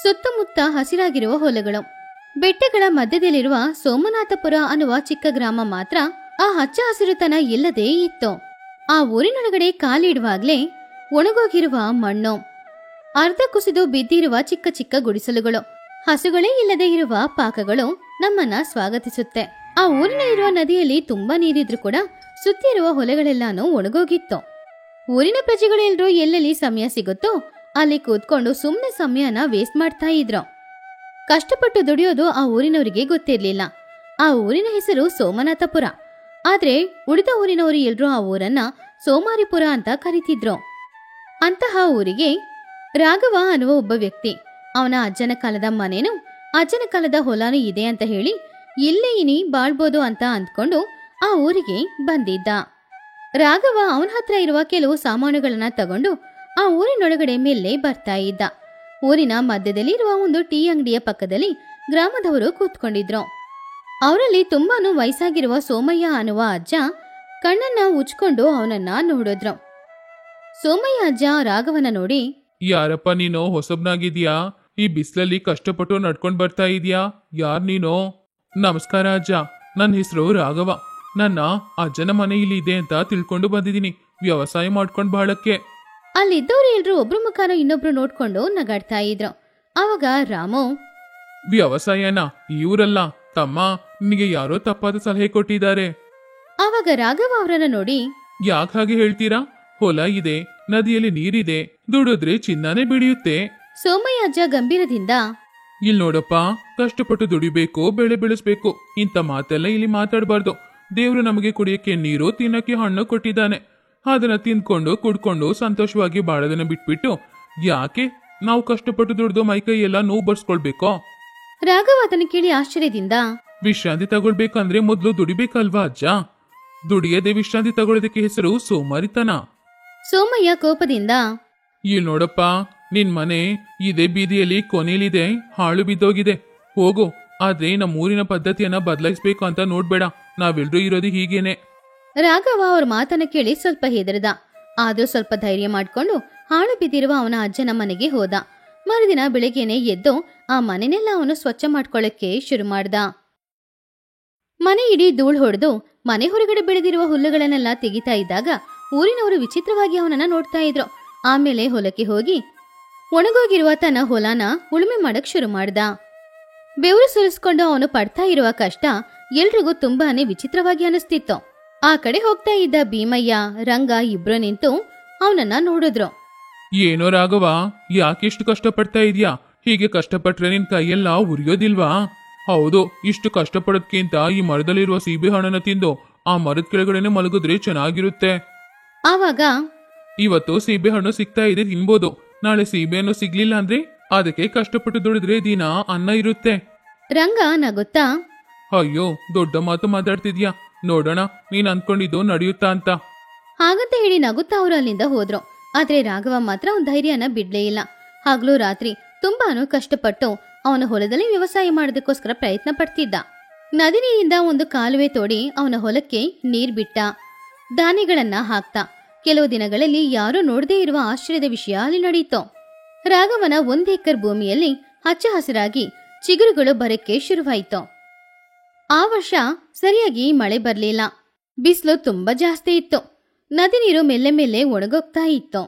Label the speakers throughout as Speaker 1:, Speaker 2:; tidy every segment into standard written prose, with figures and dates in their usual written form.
Speaker 1: ಸುತ್ತಮುತ್ತ ಹಸಿರಾಗಿರುವ ಹೊಲಗಳು. ಬೆಟ್ಟಗಳ ಮಧ್ಯದಲ್ಲಿರುವ ಸೋಮನಾಥಪುರ ಅನ್ನುವ ಚಿಕ್ಕ ಗ್ರಾಮ ಮಾತ್ರ ಆ ಹಚ್ಚ ಹಸಿರುತನ ಇಲ್ಲದೇ ಇತ್ತು. ಆ ಊರಿನೊಳಗಡೆ ಕಾಲಿಡುವಾಗ್ಲೇ ಒಣಗೋಗಿರುವ ಮಣ್ಣು, ಅರ್ಧ ಕುಸಿದು ಬಿದ್ದಿರುವ ಚಿಕ್ಕ ಚಿಕ್ಕ ಗುಡಿಸಲುಗಳು, ಹಸುಗಳೇ ಇಲ್ಲದೆ ಇರುವ ಪಾಕಗಳು ನಮ್ಮನ್ನ ಸ್ವಾಗತಿಸುತ್ತೆ. ಆ ಊರಿನಲ್ಲಿರುವ ನದಿಯಲ್ಲಿ ತುಂಬಾ ನೀರಿದ್ರು ಕೂಡ ಸುತ್ತಿ ಇರುವ ಹೊಲಗಳೆಲ್ಲಾನು ಒಣಗೋಗಿತ್ತು. ಊರಿನ ಪ್ರಜೆಗಳೆಲ್ಲರೂ ಎಲ್ಲೆಲ್ಲಿ ಸಮಯ ಸಿಗುತ್ತೋ ಅಲ್ಲಿ ಕೂತ್ಕೊಂಡು ಸುಮ್ಮನೆ ಸಮಯನ ವೇಸ್ಟ್ ಮಾಡ್ತಾ ಇದ್ರು. ಕಷ್ಟಪಟ್ಟು ದುಡಿಯೋದು ಆ ಊರಿನವರಿಗೆ ಗೊತ್ತಿರ್ಲಿಲ್ಲ. ಆ ಊರಿನ ಹೆಸರು ಸೋಮನಾಥಪುರ. ಆದ್ರೆ ಉಳಿದ ಊರಿನವರು ಎಲ್ರೂ ಆ ಊರನ್ನ ಸೋಮಾರಿಪುರ ಅಂತ ಕರೀತಿದ್ರು. ಅಂತಹ ಊರಿಗೆ ರಾಘವ ಅನ್ನುವ ಒಬ್ಬ ವ್ಯಕ್ತಿ, ಅವನ ಅಜ್ಜನ ಕಾಲದ ಮನೇನು ಅಜ್ಜನ ಕಾಲದ ಹೊಲಾನು ಇದೆ ಅಂತ ಹೇಳಿ ಇಲ್ಲೇ ಇನಿ ಬಾಳ್ಬೋದು ಅಂತ ಅಂದ್ಕೊಂಡು ಆ ಊರಿಗೆ ಬಂದಿದ್ದ. ರಾಘವ ಅವನ ಹತ್ರ ಇರುವ ಕೆಲವು ಸಾಮಾನುಗಳನ್ನ ತಗೊಂಡು ಆ ಊರಿನೊಳಗಡೆ ಮೇಲೆ ಬರ್ತಾ ಇದ್ದ. ಊರಿನ ಮಧ್ಯದಲ್ಲಿ ಇರುವ ಒಂದು ಟೀ ಅಂಗಡಿಯ ಪಕ್ಕದಲ್ಲಿ ಗ್ರಾಮದವರು ಕೂತ್ಕೊಂಡಿದ್ರು. ಅವರಲ್ಲಿ ತುಂಬಾನು ವಯಸ್ಸಾಗಿರುವ ಸೋಮಯ್ಯ ಅನ್ನುವ ಅಜ್ಜ ಕಣ್ಣನ್ನ ಉಚ್ಕೊಂಡು ಅವನನ್ನ ನೋಡಿದ್ರು. ಸೋಮಯ್ಯ ಅಜ್ಜ ರಾಘವನ ನೋಡಿ,
Speaker 2: ಯಾರಪ್ಪ ನೀನು ಹೊಸಬ್ನಾಗಿದ್ಯಾ? ಈ ಬಿಸಿಲಲ್ಲಿ ಕಷ್ಟಪಟ್ಟು ನಡ್ಕೊಂಡ್ ಬರ್ತಾ ಇದೀಯಾ? ಯಾರ್ ನೀನು? ನಮಸ್ಕಾರ ಅಜ್ಜ, ನನ್ನ ಹೆಸರು ರಾಘವ. ನನ್ನ ಅಜ್ಜನ ಮನೆ ಇಲ್ಲಿ ಇದೆ ಅಂತ ತಿಳ್ಕೊಂಡು ಬಂದಿದ್ದೀನಿ, ವ್ಯವಸಾಯ ಮಾಡ್ಕೊಂಡ್ ಬಾಳಕ್ಕೆ.
Speaker 1: ಅಲ್ಲಿದ್ದವ್ರು ಎಲ್ರು ಒಬ್ರು ಮುಖಾನ ಇನ್ನೊಬ್ರು ನೋಡ್ಕೊಂಡು ನಗಾಡ್ತಾ ಇದ್ರು. ಅವಾಗ ರಾಮು,
Speaker 2: ವ್ಯವಸಾಯನ ಇವ್ರಲ್ಲ ತಮ್ಮ, ನಿನಗೆ ಯಾರೋ ತಪ್ಪಾದ ಸಲಹೆ ಕೊಟ್ಟಿದ್ದಾರೆ.
Speaker 1: ಅವಾಗ ರಾಘವ ಅವರನ್ನ ನೋಡಿ,
Speaker 2: ಯಾಕೆ ಹಾಗೆ ಹೇಳ್ತೀರಾ? ಹೊಲ ಇದೆ, ನದಿಯಲ್ಲಿ ನೀರಿದೆ, ದುಡಿದ್ರೆ ಚಿನ್ನನೇ ಬೆಳೆಯುತ್ತೆ.
Speaker 1: ಸೋಮಯ್ಯ ಅಜ್ಜ ಗಂಭೀರದಿಂದ,
Speaker 2: ಇಲ್ಲಿ ನೋಡಪ್ಪ, ಕಷ್ಟಪಟ್ಟು ದುಡಿಬೇಕು, ಬೆಳೆ ಬೆಳೆಸ್ಬೇಕು, ಇಂಥ ಮಾತೆಲ್ಲ ಇಲ್ಲಿ ಮಾತಾಡಬಾರ್ದು. ದೇವ್ರು ನಮಗೆ ಕುಡಿಯಕ್ಕೆ ನೀರು, ತಿನ್ನಕ್ಕೆ ಹಣ್ಣು ಕೊಟ್ಟಿದ್ದಾನೆ. ಅದನ್ನ ತಿನ್ಕೊಂಡು ಕುಡ್ಕೊಂಡು ಸಂತೋಷವಾಗಿ ಬಾಳೋದನ್ನ ಬಿಟ್ಬಿಟ್ಟು ಯಾಕೆ ನಾವು ಕಷ್ಟಪಟ್ಟು ದುಡ್ದು ಮೈಕೈ ಎಲ್ಲ ನೋವು ಬರ್ಸ್ಕೊಳ್ಬೇಕೋ?
Speaker 1: ರಾಘವ ಅದನ್ನ ಕೇಳಿ ಆಶ್ಚರ್ಯದಿಂದ,
Speaker 2: ವಿಶ್ರಾಂತಿ ತಗೊಳ್ಬೇಕಂದ್ರೆ ಮೊದ್ಲು ದುಡಿಬೇಕಲ್ವಾ ಅಜ್ಜ? ದುಡಿಯದೆ ವಿಶ್ರಾಂತಿ ತಗೊಳ್ಳೋದಕ್ಕೆ ಹೆಸರು ಸೋಮಾರಿತನ.
Speaker 1: ಸೋಮಯ್ಯ ಕೋಪದಿಂದ,
Speaker 2: ಇಲ್ಲಿ ನೋಡಪ್ಪ, ನಿನ್ ಮನೆ ಇದೇ ಬೀದಿಯಲ್ಲಿ ಕೊನೆಯಲ್ಲಿದೆ, ಹಾಳು ಬಿದ್ದೋಗಿದೆ, ಹೋಗು. ಆದ್ರೆ ನಮ್ಮ ಊರಿನ ಪದ್ಧತಿಯನ್ನ ಬದಲಾಯಿಸ್ಬೇಕು ಅಂತ ನೋಡ್ಬೇಡ, ನಾವೆಲ್ರೂ ಇರೋದು ಹೀಗೇನೆ.
Speaker 1: ರಾಘವ ಅವ್ರ ಮಾತನ್ನ ಕೇಳಿ ಸ್ವಲ್ಪ ಹೆದರ್ದ. ಆದ್ರೂ ಸ್ವಲ್ಪ ಧೈರ್ಯ ಮಾಡ್ಕೊಂಡು ಹಾಳು ಬಿದ್ದಿರುವ ಅವನ ಅಜ್ಜನ ಮನೆಗೆ ಹೋದ. ಮರುದಿನ ಬೆಳಗ್ಗೆನೆ ಎದ್ದು ಆ ಮನೆನೆಲ್ಲ ಅವನು ಸ್ವಚ್ಛ ಮಾಡ್ಕೊಳ್ಳಕ್ಕೆ ಶುರು ಮಾಡ್ದ. ಮನೆ ಇಡೀ ಧೂಳ್ ಹೊಡೆದು ಮನೆ ಹೊರಗಡೆ ಬೆಳೆದಿರುವ ಹುಲ್ಲುಗಳನ್ನೆಲ್ಲ ತೆಗಿತಾ ಇದ್ದಾಗ ಊರಿನವರು ವಿಚಿತ್ರವಾಗಿ ಅವನನ್ನ ನೋಡ್ತಾ ಇದ್ರು. ಆಮೇಲೆ ಹೊಲಕ್ಕೆ ಹೋಗಿ ಒಣಗೋಗಿರುವ ತನ್ನ ಹೊಲನ ಉಳುಮೆ ಮಾಡಕ್ ಶುರು ಮಾಡ್ದ. ಬೆವರು ಸುರಿಸ್ಕೊಂಡು ಅವನು ಪಡ್ತಾ ಇರುವ ಕಷ್ಟ ಎಲ್ರಿಗೂ ತುಂಬಾನೇ ವಿಚಿತ್ರವಾಗಿ ಅನಿಸ್ತಿತ್ತು. ಆ ಕಡೆ ಹೋಗ್ತಾ ಇದ್ದ ಭೀಮಯ್ಯ, ರಂಗ ಇಬ್ರು ನಿಂತು ಅವನನ್ನ ನೋಡಿದ್ರು.
Speaker 2: ಏನೋ ರಾಘವ, ಯಾಕೆಷ್ಟು ಕಷ್ಟಪಡ್ತಾ ಇದೀಯಾ? ಹೀಗೆ ಕಷ್ಟಪಟ್ರೆ ನಿನ್ ಕೈಯೆಲ್ಲ ಉರಿಯೋದಿಲ್ವಾ? ಹೌದು, ಇಷ್ಟು ಕಷ್ಟಪಡೋದ್ಕಿಂತ ಈ ಮರದಲ್ಲಿರುವ ಸೀಬೆ ಹಣ್ಣನ್ನ ತಿಂದು ಆ ಮರದ ಕೆಳಗಡೆನೆ ಮಲಗಿದ್ರೆ ಚೆನ್ನಾಗಿರುತ್ತೆ.
Speaker 1: ಆವಾಗ,
Speaker 2: ಇವತ್ತು ಸೀಬೆ ಹಣ್ಣು ಸಿಗ್ತಾ ಇದೆ, ತಿನ್ಬೋದು. ನಾಳೆ ಸೀಬೆ ಹಣ್ಣು ಸಿಗ್ಲಿಲ್ಲ ಅಂದ್ರೆ ಅದಕ್ಕೆ ಕಷ್ಟಪಟ್ಟು ದುಡಿದ್ರೆ ದಿನ ಅನ್ನ ಇರುತ್ತೆ.
Speaker 1: ರಂಗ ನಗುತ್ತಾ,
Speaker 2: ಅಯ್ಯೋ, ದೊಡ್ಡ ಮಾತು ಮಾತಾಡ್ತಿದ್ಯಾ, ನೋಡೋಣ ನೀನ್ ಅನ್ಕೊಂಡಿದ್ದು ನಡೆಯುತ್ತಾ ಅಂತ.
Speaker 1: ಹಾಗಂತ ಹೇಳಿ ನಗುತ್ತಾ ಅವರು ಅಲ್ಲಿಂದ ಹೋದ್ರು. ಆದ್ರೆ ರಾಘವ ಮಾತ್ರ ಅವನ ಧೈರ್ಯನ ಬಿಡ್ಲೇ ಇಲ್ಲ. ಹಗಲು ರಾತ್ರಿ ತುಂಬಾನು ಕಷ್ಟಪಟ್ಟು ಅವನ ಹೊಲದಲ್ಲಿ ವ್ಯವಸಾಯ ಮಾಡೋದಕ್ಕೋಸ್ಕರ ಪ್ರಯತ್ನ ಪಡ್ತಿದ್ದ. ನದಿ ನೀರಿಂದ ಒಂದು ಕಾಲುವೆ ತೋಡಿ ಅವನ ಹೊಲಕ್ಕೆ ನೀರ್ ಬಿಟ್ಟ, ಧಾನ್ಯಗಳನ್ನ ಹಾಕ್ತ. ಕೆಲವು ದಿನಗಳಲ್ಲಿ ಯಾರೂ ನೋಡದೇ ಇರುವ ಆಶ್ಚರ್ಯದ ವಿಷಯ ಅಲ್ಲಿ ನಡೆಯಿತು. ರಾಘವನ 1 ಎಕರೆ ಭೂಮಿಯಲ್ಲಿ ಹಚ್ಚ ಹಸಿರಾಗಿ ಚಿಗುರುಗಳು ಬರಕ್ಕೆ ಶುರುವಾಯಿತು. ಆ ವರ್ಷ ಸರಿಯಾಗಿ ಮಳೆ ಬರ್ಲಿಲ್ಲ. ಬಿಸಿಲು ತುಂಬಾ ಜಾಸ್ತಿ ಇತ್ತು. ನದಿ ನೀರು ಮೆಲ್ಲೆ ಮೆಲ್ಲೆ ಒಣಗೋಗ್ತಾ ಇತ್ತು.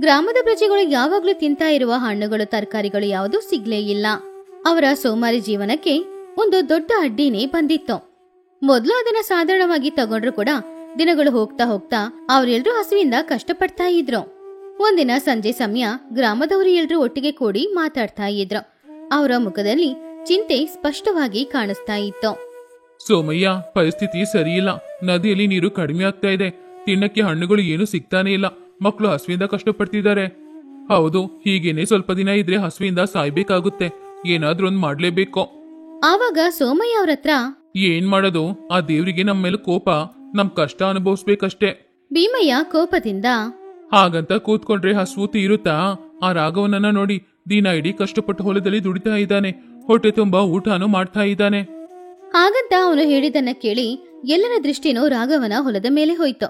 Speaker 1: ಗ್ರಾಮದ ಪ್ರಜೆಗಳು ಯಾವಾಗ್ಲೂ ತಿಂತಾ ಇರುವ ಹಣ್ಣುಗಳು, ತರಕಾರಿಗಳು ಯಾವುದೂ ಸಿಗ್ಲೇ ಇಲ್ಲ. ಅವರ ಸೋಮಾರಿ ಜೀವನಕ್ಕೆ ಒಂದು ದೊಡ್ಡ ಅಡ್ಡಿನೇ ಬಂದಿತ್ತು. ಮೊದಲು ಅದನ್ನ ಸಾಧಾರಣವಾಗಿ ತಗೊಂಡ್ರು ಕೂಡ ದಿನಗಳು ಹೋಗ್ತಾ ಹೋಗ್ತಾ ಅವರೆಲ್ಲರೂ ಹಸುವಿಂದ ಕಷ್ಟಪಡ್ತಾ ಇದ್ರು. ಒಂದಿನ ಸಂಜೆ ಸಮಯ ಗ್ರಾಮದವರು ಎಲ್ರೂ ಒಟ್ಟಿಗೆ ಕೂಡಿ ಮಾತಾಡ್ತಾ ಇದ್ರು. ಅವರ ಮುಖದಲ್ಲಿ ಚಿಂತೆ ಸ್ಪಷ್ಟವಾಗಿ ಕಾಣಿಸ್ತಾ ಇತ್ತು.
Speaker 2: ಸೋಮಯ್ಯ, ಪರಿಸ್ಥಿತಿ ಸರಿಯಿಲ್ಲ. ನದಿಯಲ್ಲಿ ನೀರು ಕಡಿಮೆ ಆಗ್ತಾ ಇದೆ, ತಿನ್ನಕ್ಕೆ ಹಣ್ಣುಗಳು ಏನು ಸಿಗ್ತಾನೆ ಇಲ್ಲ, ಮಕ್ಕಳು ಹಸುವಿಂದ ಕಷ್ಟಪಡ್ತಿದ್ದಾರೆ. ಹೌದು, ಹೀಗೇನೆ ಸ್ವಲ್ಪ ದಿನ ಇದ್ರೆ ಹಸುವಿಂದ ಸಾಯ್ಬೇಕಾಗುತ್ತೆ. ಏನಾದ್ರೂ ಒಂದ್ ಮಾಡ್ಲೇಬೇಕು.
Speaker 1: ಆವಾಗ ಸೋಮಯ್ಯ ಅವ್ರ ಹತ್ರ,
Speaker 2: ಏನ್ ಮಾಡೋದು, ಆ ದೇವ್ರಿಗೆ ನಮ್ಮ ಮೇಲೆ ಕೋಪ, ನಮ್ ಕಷ್ಟ ಅನುಭವಿಸ್ಬೇಕಷ್ಟೇ.
Speaker 1: ಭೀಮಯ್ಯ ಕೋಪದಿಂದ,
Speaker 2: ಹಾಗಂತ ಕೂತ್ಕೊಂಡ್ರೆ ಹಸುವು ತೀರುತ್ತಾ? ಆ ರಾಘವನನ್ನ ನೋಡಿ, ದಿನ ಇಡೀ ಕಷ್ಟಪಟ್ಟು ಹೊಲದಲ್ಲಿ ದುಡಿತಾ ಇದ್ದಾನೆ, ಹೊಟ್ಟೆ ತುಂಬಾ ಊಟನೂ ಮಾಡ್ತಾ ಇದ್ದಾನೆ.
Speaker 1: ಹಾಗಂತ ಅವನು ಹೇಳಿದನ್ನ ಕೇಳಿ ಎಲ್ಲರ ದೃಷ್ಟಿನೂ ರಾಘವನ ಹೊಲದ ಮೇಲೆ ಹೋಯ್ತು.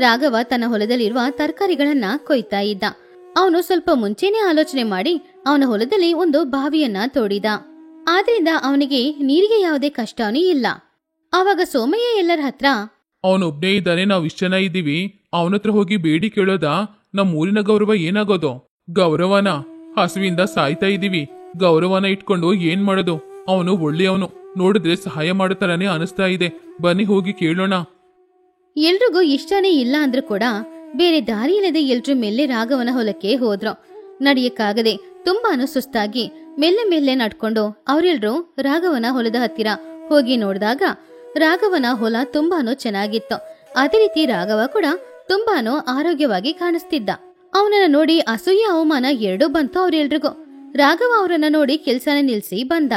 Speaker 1: ರಾಘವ ತನ್ನ ಹೊಲದಲ್ಲಿರುವ ತರಕಾರಿಗಳನ್ನ ಕೊಯ್ತಾ ಇದ್ದ. ಅವನು ಸ್ವಲ್ಪ ಮುಂಚೆನೆ ಆಲೋಚನೆ ಮಾಡಿ ಅವನ ಹೊಲದಲ್ಲಿ ಒಂದು ಬಾವಿಯನ್ನ ತೋಡಿದ. ಆದ್ರಿಂದ ಅವನಿಗೆ ನೀರಿಗೆ ಯಾವುದೇ ಕಷ್ಟನೂ ಇಲ್ಲ. ಆವಾಗ ಸೋಮಯ್ಯ ಎಲ್ಲರ ಹತ್ರ,
Speaker 2: ಅವನೊಬ್ನೇ ಇದ್ದಾನೆ, ನಾವ್ ಇಷ್ಟ ಜನ ಇದ್ದೀವಿ, ಅವನತ್ರ ಹೋಗಿ ಬೇಡಿ ಕೇಳೋದಾ? ನಮ್ಮ ಊರಿನ ಗೌರವ ಏನಾಗೋದು? ಗೌರವನ? ಹಸುವಿಂದ ಸಾಯ್ತಾ ಇದೀವಿ, ಗೌರವನ ಇಟ್ಕೊಂಡು ಏನ್ ಮಾಡೋದು? ಅವನು ಒಳ್ಳೆಯವನು, ನೋಡಿದ್ರೆ ಸಹಾಯ ಮಾಡತಾರನೇ ಅನಿಸ್ತಾ ಇದೆ, ಬನ್ನಿ ಹೋಗಿ ಕೇಳೋಣ.
Speaker 1: ಎಲ್ರಿಗೂ ಇಷ್ಟನೇ ಇಲ್ಲ ಅಂದ್ರೂ ಕೂಡ ಬೇರೆ ದಾರಿ ಇಲ್ಲದೆ ಎಲ್ರೂ ಮೆಲ್ಲೆ ರಾಘವನ ಹೊಲಕ್ಕೆ ಹೋದ್ರು. ನಡೆಯಕ್ಕಾಗದೆ ತುಂಬಾನು ಸುಸ್ತಾಗಿ ಮೆಲ್ಲೆ ಮೆಲ್ಲೆ ನಡ್ಕೊಂಡು ಅವರೆಲ್ರೂ ರಾಘವನ ಹೊಲದ ಹತ್ತಿರ ಹೋಗಿ ನೋಡಿದಾಗ ರಾಘವನ ಹೊಲ ತುಂಬಾನು ಚೆನ್ನಾಗಿತ್ತು. ಅದೇ ರೀತಿ ರಾಘವ ಕೂಡ ತುಂಬಾನು ಆರೋಗ್ಯವಾಗಿ ಕಾಣಿಸ್ತಿದ್ದ. ಅವನನ್ನ ನೋಡಿ ಅಸೂಯೆ ಅವಮಾನ ಎರಡೂ ಬಂತು ಅವ್ರೆಲ್ರಿಗೂ. ರಾಘವ ಅವರನ್ನ ನೋಡಿ ಕೆಲ್ಸನ ನಿಲ್ಸಿ ಬಂದ.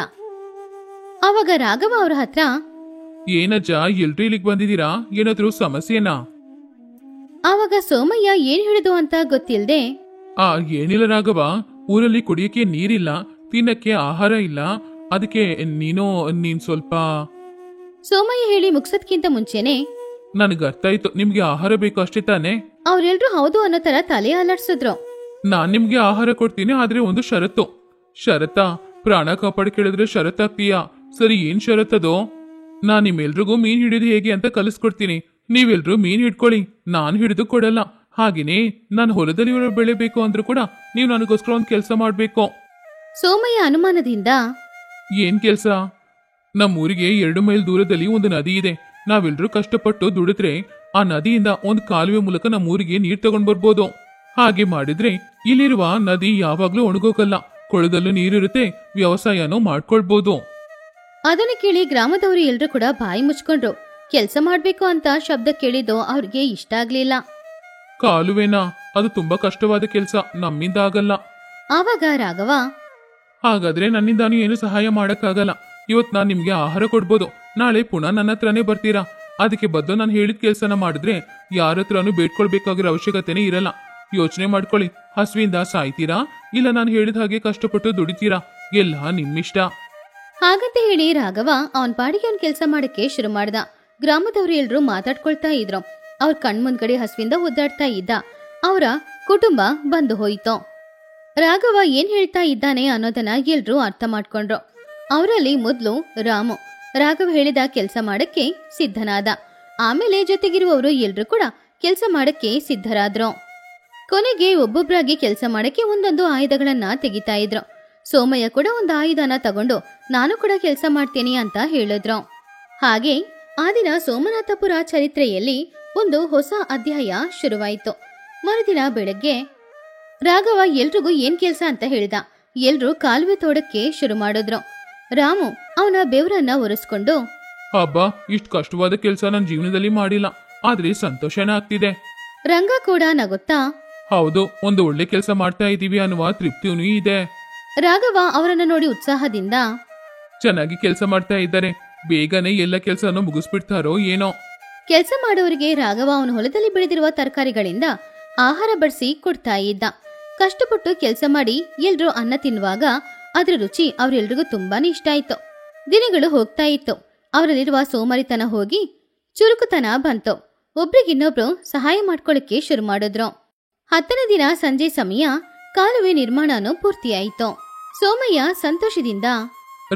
Speaker 1: ಅವಾಗ ರಾಘವ ಅವ್ರ ಹತ್ರ,
Speaker 2: ಏನಜ್ಜ, ಎಲ್ರೂ ಇಲ್ಲಿಗೆ ಬಂದಿದ್ದೀರಾ? ಏನಾದ್ರೂ ಸಮಸ್ಯೆನಾ?
Speaker 1: ಆವಾಗ ಸೋಮಯ್ಯ ಏನ್ ಹೇಳಿದು ಅಂತ ಗೊತ್ತಿಲ್ದೆ,
Speaker 2: ಏನಿಲ್ಲ ರಾಘವ, ಊರಲ್ಲಿ ಕುಡಿಯಕ್ಕೆ ನೀರಿಲ್ಲ, ತಿನ್ನಕ್ಕೆ ಆಹಾರ ಇಲ್ಲ, ಅದಕ್ಕೆ ನೀನ್ ಸ್ವಲ್ಪ.
Speaker 1: ಸೋಮಯ್ಯ ಹೇಳಿ ಮುಗ್ಸದ್ಕಿಂತ ಮುಂಚೆನೆ,
Speaker 2: ನನ್ಗೆ ಅರ್ಥ ಆಯ್ತು, ನಿಮ್ಗೆ ಆಹಾರ ಬೇಕು ಅಷ್ಟೇ ತಾನೆ?
Speaker 1: ಅವ್ರೆಲ್ರೂ ಹೌದು ಅನ್ನೋ ತರ ತಲೆ ಅಲ್ಲಾಡ್ಸಿದ್ರು.
Speaker 2: ನಾನ್ ನಿಮ್ಗೆ ಆಹಾರ ಕೊಡ್ತೀನಿ, ಆದ್ರೆ ಒಂದು ಷರತ್ತು. ಷರತ್ತಾ? ಪ್ರಾಣ ಕಾಪಾಡಿ ಕೇಳಿದ್ರೆ ಷರತ್ತಾಗ್ತೀಯಾ? ಸರಿ, ಏನ್ ಷರತ್ತದೋ? ನಾನ್ ನಿಮ್ಮೆಲ್ರಿಗೂ ಮೀನ್ ಹಿಡಿದು ಹೇಗೆ ಅಂತ ಕಲಿಸ್ಕೊಡ್ತೀನಿ. ನೀವೆಲ್ರೂ ಮೀನ್ ಹಿಡ್ಕೊಳ್ಳಿ, ನಾನ್ ಹಿಡಿದು ಕೊಡಲ್ಲ. ಹಾಗೇನೆ ನಾನು ಹೊಲದಲ್ಲಿ ಬೆಳೆಬೇಕು ಅಂದ್ರೂ ಕೂಡ ನೀವು ನನಗೋಸ್ಕರ ಒಂದ್ ಕೆಲ್ಸ ಮಾಡ್ಬೇಕು.
Speaker 1: ಸೋಮಯ್ಯ ಅನುಮಾನದಿಂದ,
Speaker 2: ಏನ್ ಕೆಲ್ಸ? ನಮ್ಮೂರಿಗೆ 2 ಮೈಲ್ ದೂರದಲ್ಲಿ ಒಂದು ನದಿ ಇದೆ. ನಾವೆಲ್ರೂ ಕಷ್ಟಪಟ್ಟು ದುಡಿದ್ರೆ ಆ ನದಿಯಿಂದ ಒಂದು ಕಾಲುವೆ ಮೂಲಕ ನಮ್ಮೂರಿಗೆ ನೀರ್ ತಗೊಂಡ್ ಬರ್ಬೋದು. ಹಾಗೆ ಮಾಡಿದ್ರೆ ಇಲ್ಲಿರುವ ನದಿ ಯಾವಾಗ್ಲೂ ಒಣಗೋಗಲ್ಲ, ಕೊಳದಲ್ಲೂ ನೀರಿರುತ್ತೆ, ವ್ಯವಸಾಯನೂ ಮಾಡ್ಕೊಳ್ಬೋದು.
Speaker 1: ಅದನ್ನು ಕೇಳಿ ಗ್ರಾಮದವರು ಎಲ್ರೂ ಕೂಡ ಬಾಯಿ ಮುಚ್ಕೊಂಡ್ರು. ಕೆಲ್ಸ ಮಾಡ್ಬೇಕು ಅಂತ ಶಬ್ದ ಕೇಳಿದ್ದು ಅವ್ರಿಗೆ ಇಷ್ಟ ಆಗ್ಲಿಲ್ಲ.
Speaker 2: ಕಾಲುವೆನಾ? ಅದು ತುಂಬಾ ಕಷ್ಟವಾದ ಕೆಲ್ಸ, ನಮ್ಮಿಂದ ಆಗಲ್ಲ.
Speaker 1: ಆವಾಗ ರಾಘವ,
Speaker 2: ಹಾಗಾದ್ರೆ ನನ್ನಿಂದಾನು ಏನು ಸಹಾಯ ಮಾಡಕ್ಕಾಗಲ್ಲ. ಇವತ್ ನಾನ್ ನಿಮ್ಗೆ ಆಹಾರ ಕೊಡ್ಬೋದು, ನಾಳೆ ಪುನಃ ನನ್ನ ಹತ್ರನೇ ಬರ್ತೀರಾ. ಅದಕ್ಕೆ ಬದ್ದು ನಾನು ಹೇಳಿದ ಕೆಲ್ಸನ ಮಾಡಿದ್ರೆ ಯಾರ ಹತ್ರನೂ ಬೇಡ್ಕೊಳ್ಬೇಕಾಗಿರೋ ಅವಶ್ಯಕತೆನೇ ಇರಲ್ಲ. ಯೋಚನೆ ಮಾಡ್ಕೊಳ್ಳಿ, ಹಸುವಿಂದ ಸಾಯ್ತೀರಾ ಇಲ್ಲ ನಾನು ಹೇಳಿದ ಹಾಗೆ ಕಷ್ಟಪಟ್ಟು ದುಡಿತೀರಾ, ಎಲ್ಲ ನಿಮ್ಮಿಷ್ಟ.
Speaker 1: ಹಾಗಂತ ಹೇಳಿ ರಾಘವ ಅವನ್ ಪಾಡಿಗೆ ಅವ್ನ್ ಕೆಲ್ಸ ಮಾಡಕ್ಕೆ ಶುರು ಮಾಡ್ದ. ಗ್ರಾಮದವರು ಎಲ್ರೂ ಮಾತಾಡ್ಕೊಳ್ತಾ ಇದ್ರು. ಅವ್ರ ಕಣ್ಮುಂದ್ಗಡೆ ಹಸುವಿಂದ ಒದ್ದಾಡ್ತಾ ಇದ್ದ. ಅವರ ಕುಟುಂಬ ಬಂದು ಹೋಯಿತು. ರಾಘವ ಏನ್ ಹೇಳ್ತಾ ಇದ್ದಾನೆ ಅನ್ನೋದನ್ನ ಎಲ್ರೂ ಅರ್ಥ ಮಾಡ್ಕೊಂಡ್ರು. ಅವರಲ್ಲಿ ಮೊದ್ಲು ರಾಮು ರಾಘವ ಹೇಳಿದ ಕೆಲ್ಸ ಮಾಡಕ್ಕೆ ಸಿದ್ಧನಾದ. ಆಮೇಲೆ ಜೊತೆಗಿರುವವರು ಎಲ್ರೂ ಕೂಡ ಕೆಲ್ಸ ಮಾಡಕ್ಕೆ ಸಿದ್ಧರಾದ್ರು. ಕೊನೆಗೆ ಒಬ್ಬೊಬ್ರಾಗಿ ಕೆಲ್ಸ ಮಾಡಕ್ಕೆ ಒಂದೊಂದು ಆಯುಧಗಳನ್ನ ತೆಗಿತಾ ಇದ್ರು. ಸೋಮಯ್ಯ ಕೂಡ ಒಂದು ಆಯುಧನ ತಗೊಂಡು ನಾನು ಕೂಡ ಕೆಲ್ಸ ಮಾಡ್ತೇನೆ ಅಂತ ಹೇಳಿದ್ರು. ಹಾಗೆ ಆ ದಿನ ಸೋಮನಾಥಪುರ ಚರಿತ್ರೆಯಲ್ಲಿ ಒಂದು ಹೊಸ ಅಧ್ಯಾಯ ಶುರುವಾಯಿತು. ಮರುದಿನ ಬೆಳಗ್ಗೆ ರಾಘವ ಎಲ್ರಿಗೂ ಏನ್ ಕೆಲ್ಸ ಅಂತ ಹೇಳ್ದ. ಎಲ್ರೂ ಕಾಲುವೆ ತೋಡಕ್ಕೆ ಶುರು ಮಾಡಿದ್ರು. ರಾಮು ಅವನ ಬೆವರನ್ನ ಒರೆಸ್ಕೊಂಡು,
Speaker 2: ಹಬ್ಬ, ಇಷ್ಟು ಕಷ್ಟವಾದ ಕೆಲ್ಸ ನನ್ನ ಜೀವನದಲ್ಲಿ ಮಾಡಿಲ್ಲ, ಆದ್ರೆ ಸಂತೋಷನೇ ಆಗ್ತಿದೆ.
Speaker 1: ರಂಗ ಕೂಡ ನಗುತ್ತಾ,
Speaker 2: ಹೌದು, ಒಂದು ಒಳ್ಳೆ ಕೆಲ್ಸ ಮಾಡ್ತಾ ಇದೀವಿ ಅನ್ನುವ ತೃಪ್ತಿಯೂ ಇದೆ.
Speaker 1: ರಾಘವ ಅವರನ್ನ ನೋಡಿ ಉತ್ಸಾಹದಿಂದ,
Speaker 2: ಚೆನ್ನಾಗಿ ಕೆಲ್ಸ ಮಾಡ್ತಾ ಇದ್ದಾರೆ, ಬೇಗನೆ ಎಲ್ಲ ಕೆಲ್ಸನೂ ಮುಗಿಸ್ಬಿಡ್ತಾರೋ ಏನೋ.
Speaker 1: ಕೆಲ್ಸ ಮಾಡೋರಿಗೆ ರಾಘವ ಅವನ ಹೊಲದಲ್ಲಿ ಬೆಳೆದಿರುವ ತರಕಾರಿಗಳಿಂದ ಆಹಾರ ಬಡಿಸಿ ಕೊಡ್ತಾ ಇದ್ದ. ಕಷ್ಟಪಟ್ಟು ಕೆಲ್ಸ ಮಾಡಿ ಎಲ್ರೂ ಅನ್ನ ತಿನ್ನುವಾಗ ಅದ್ರ ರುಚಿ ಅವ್ರೆಲ್ರಿಗೂ ತುಂಬಾನೇ ಇಷ್ಟ ಆಯ್ತು. ದಿನಗಳು ಹೋಗ್ತಾ ಇತ್ತು. ಅವರಲ್ಲಿರುವ ಸೋಮಾರಿತನ ಹೋಗಿ ಚುರುಕುತನ ಬಂತು. ಒಬ್ರಿಗಿನ್ನೊಬ್ರು ಸಹಾಯ ಮಾಡ್ಕೊಳ್ಳಕ್ಕೆ ಶುರು ಮಾಡಿದ್ರು. 10ನೇ ದಿನ ಸಂಜೆ ಸಮಯ ಕಾಲುವೆ ನಿರ್ಮಾಣನೂ ಪೂರ್ತಿಯಾಯಿತು. ಸೋಮಯ್ಯ ಸಂತೋಷದಿಂದ,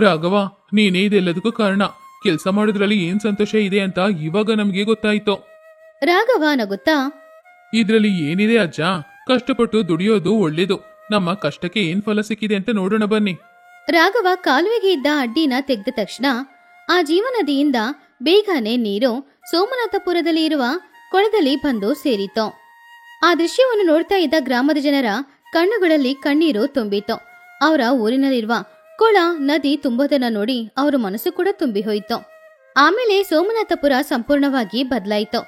Speaker 2: ರಾಘವ, ನೀನೇ ಇದೆಲ್ಲದಕ್ಕೂ ಕಾರಣ. ಕೆಲ್ಸ ಮಾಡೋದ್ರಲ್ಲಿ ಏನ್ ಸಂತೋಷ ಇದೆ ಅಂತ ಇವಾಗ ನಮ್ಗೆ ಗೊತ್ತಾಯ್ತು.
Speaker 1: ರಾಘವ ನಗುತ್ತಾ,
Speaker 2: ಇದ್ರಲ್ಲಿ ಏನಿದೆ ಅಜ್ಜ, ಕಷ್ಟಪಟ್ಟು ದುಡಿಯೋದು ಒಳ್ಳೇದು. ನಮ್ಮ ಕಷ್ಟಕ್ಕೆ ಏನ್ ಫಲ ಸಿಕ್ಕಿದೆ ಅಂತ ನೋಡೋಣ ಬನ್ನಿ.
Speaker 1: ರಾಘವ ಕಾಲುವೆಗೆ ಇದ್ದ ಅಡ್ಡಿನ ತೆಗೆದ ತಕ್ಷಣ ಆ ಜೀವನದಿಯಿಂದ ಬೇಗನೆ ನೀರು ಸೋಮನಾಥಪುರದಲ್ಲಿ ಇರುವ ಕೊಳದಲ್ಲಿ ಬಂದು ಸೇರಿತು. ಆ ದೃಶ್ಯವನ್ನು ನೋಡ್ತಾ ಇದ್ದ ಗ್ರಾಮದ ಜನರ ಕಣ್ಣುಗಳಲ್ಲಿ ಕಣ್ಣೀರು ತುಂಬಿತು. ಅವರ ಊರಿನಲ್ಲಿರುವ ಕೊಳ ನದಿ ತುಂಬೋದನ್ನ ನೋಡಿ ಅವರ ಮನಸ್ಸು ಕೂಡ ತುಂಬಿ ಹೋಯಿತು. ಆಮೇಲೆ ಸೋಮನಾಥಪುರ ಸಂಪೂರ್ಣವಾಗಿ ಬದಲಾಯಿತು.